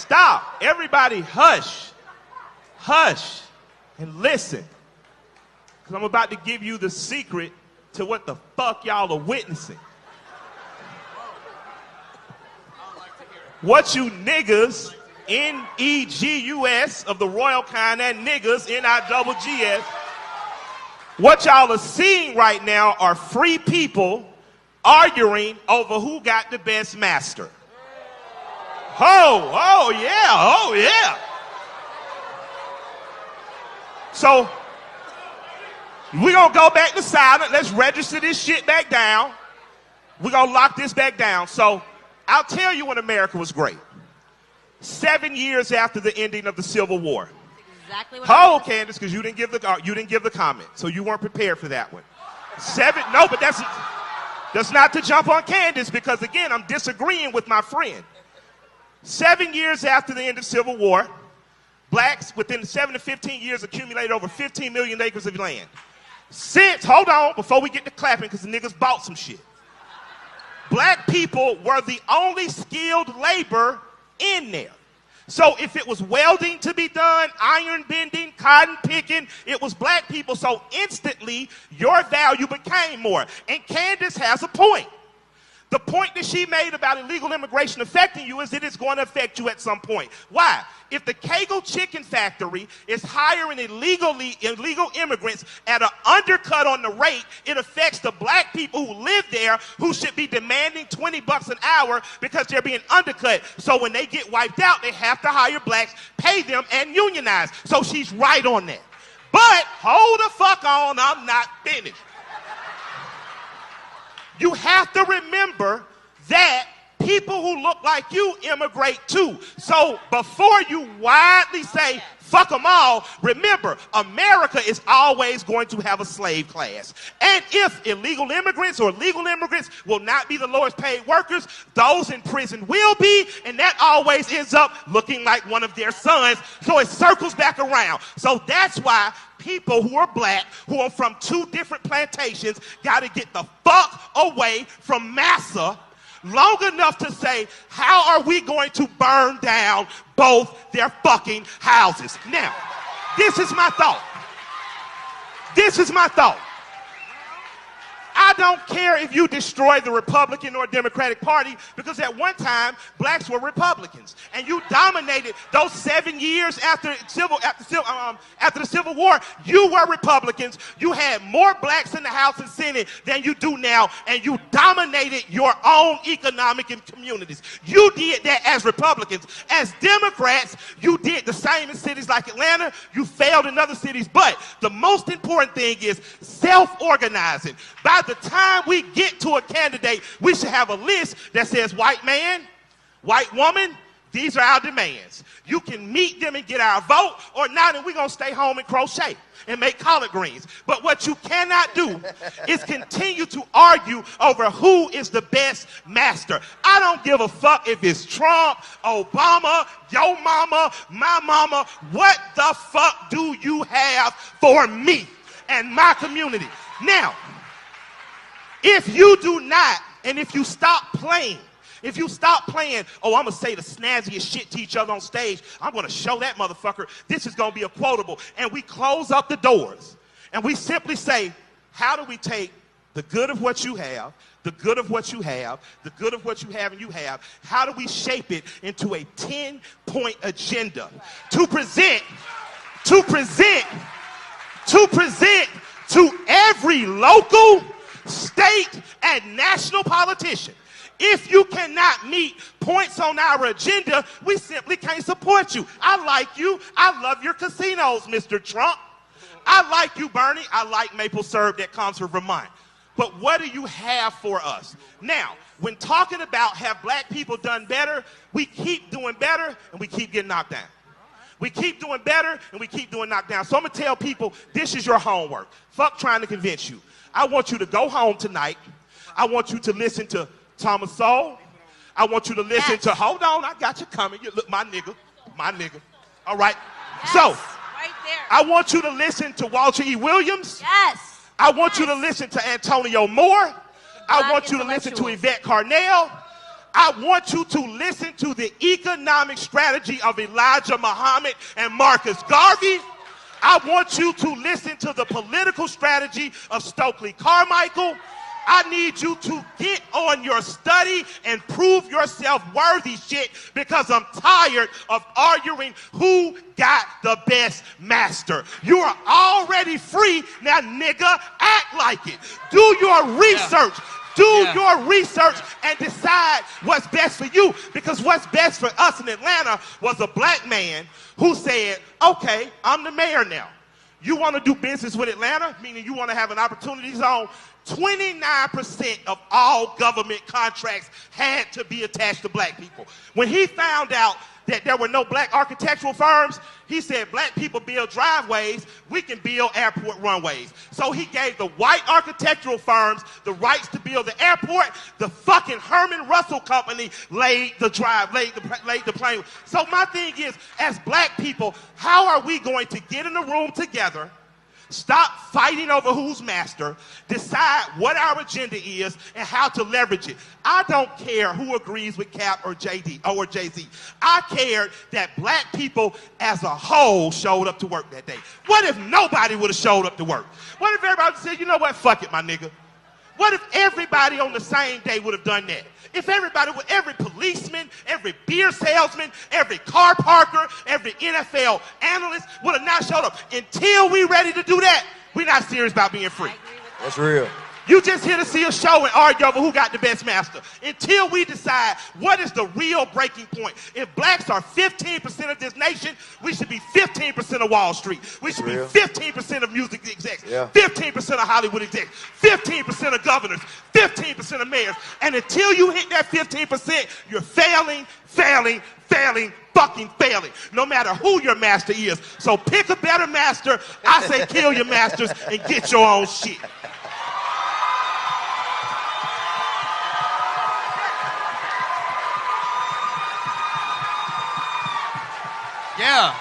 Stop. Everybody hush. Hush. And listen. Because I'm about to give you the secret to what the fuck y'all are witnessing. What you niggas, N-E-G-U-S, of the royal kind, and niggas, N-I-double-G-S, what y'all are seeing right now are free people arguing over who got the best master. Oh yeah. So, we're going to go back to silent. Let's register this shit back down. We're going to lock this back down. So, I'll tell you when America was great. 7 years after the ending of the Civil War. Exactly what Candace, because you didn't give the comment, so you weren't prepared for that one. No, but that's not to jump on Candace, because again, I'm disagreeing with my friend. 7 years after the end of Civil War, blacks within 7 to 15 years accumulated over 15 million acres of land. Hold on, before we get to clapping, because the niggas bought some shit. Black people were the only skilled labor in there. So if it was welding to be done, iron bending, cotton picking, it was black people. So instantly, your value became more. And Candace has a point. The point that she made about illegal immigration affecting you is that it's going to affect you at some point. Why? If the Kegel Chicken Factory is hiring illegal immigrants at an undercut on the rate, it affects the black people who live there, who should be demanding $20 an hour because they're being undercut. So when they get wiped out, they have to hire blacks, pay them, and unionize. So she's right on that. But hold the fuck on, I'm not finished. You have to remember that people who look like you immigrate too. So before you widely say, fuck them all, remember, America is always going to have a slave class. And if illegal immigrants or legal immigrants will not be the lowest paid workers, those in prison will be, and that always ends up looking like one of their sons. So it circles back around. So that's why people who are black, who are from two different plantations, got to get the fuck away from massa long enough to say, how are we going to burn down both their fucking houses? Now, this is my thought. I don't care if you destroy the Republican or Democratic Party, because at one time, blacks were Republicans. And you dominated those 7 years after the Civil War. You were Republicans. You had more blacks in the House and Senate than you do now, and you dominated your own economic communities. You did that as Republicans. As Democrats, you did the same in cities like Atlanta. You failed in other cities. But the most important thing is self-organizing. By the time we get to a candidate, we should have a list that says white man, white woman, these are our demands. You can meet them and get our vote, or not, and we're going to stay home and crochet and make collard greens. But what you cannot do is continue to argue over who is the best master. I don't give a fuck if it's Trump, Obama, your mama, my mama. What the fuck do you have for me and my community? Now, if you do not, and if you stop playing, oh, I'm going to say the snazziest shit to each other on stage, I'm going to show that motherfucker, this is going to be a quotable, and we close up the doors, and we simply say, how do we take the good of what you have, the good of what you have, the good of what you have and you have, how do we shape it into a 10-point agenda to present to every local, state, and national politician? If you cannot meet points on our agenda, we simply can't support you. I like you. I love your casinos, Mr. Trump. I like you, Bernie. I like maple syrup that comes from Vermont. But what do you have for us? Now, when talking about have black people done better, we keep doing better and we keep getting knocked down. We keep doing better and we keep doing knocked down. So I'm going to tell people, this is your homework. Fuck trying to convince you. I want you to go home tonight. I want you to listen to Thomas Sowell. I want you to listen to, hold on, I got you coming. You look, my nigga. All right. Yes, so, right there. I want you to listen to Walter E. Williams. Yes. I want you to listen to Antonio Moore. I want you to listen to Yvette Carnell. I want you to listen to the economic strategy of Elijah Muhammad and Marcus Garvey. I want you to listen to the political strategy of Stokely Carmichael. I need you to get on your study and prove yourself worthy shit, because I'm tired of arguing who got the best master. You are already free. Now, nigga, act like it. Do your research. Do your research and decide what's best for you, because what's best for us in Atlanta was a black man who said, okay, I'm the mayor now. You want to do business with Atlanta, meaning you want to have an opportunity zone. 29% of all government contracts had to be attached to black people. When he found out that there were no black architectural firms, he said, black people build driveways, we can build airport runways. So he gave the white architectural firms the rights to build the airport. The fucking Herman Russell Company laid the plane. So my thing is, as black people, how are we going to get in a room together, stop fighting over who's master, decide what our agenda is and how to leverage it? I don't care who agrees with Cap or JD or Jay-Z. I cared that black people as a whole showed up to work that day. What if nobody would have showed up to work? What if everybody said, you know what, fuck it, my nigga? What if everybody on the same day would have done that? If everybody, every policeman, every beer salesman, every car parker, every NFL analyst would have not showed up. Until we ready to do that, we're not serious about being free. That's real. You just here to see a show and argue over who got the best master. Until we decide what is the real breaking point. If blacks are 15% of this nation, we should be 15% of Wall Street. We should be 15% of music execs, 15% of Hollywood execs, 15% of governors, 15% of mayors. And until you hit that 15%, you're failing, fucking failing, no matter who your master is. So pick a better master. I say kill your masters and get your own shit. Yeah.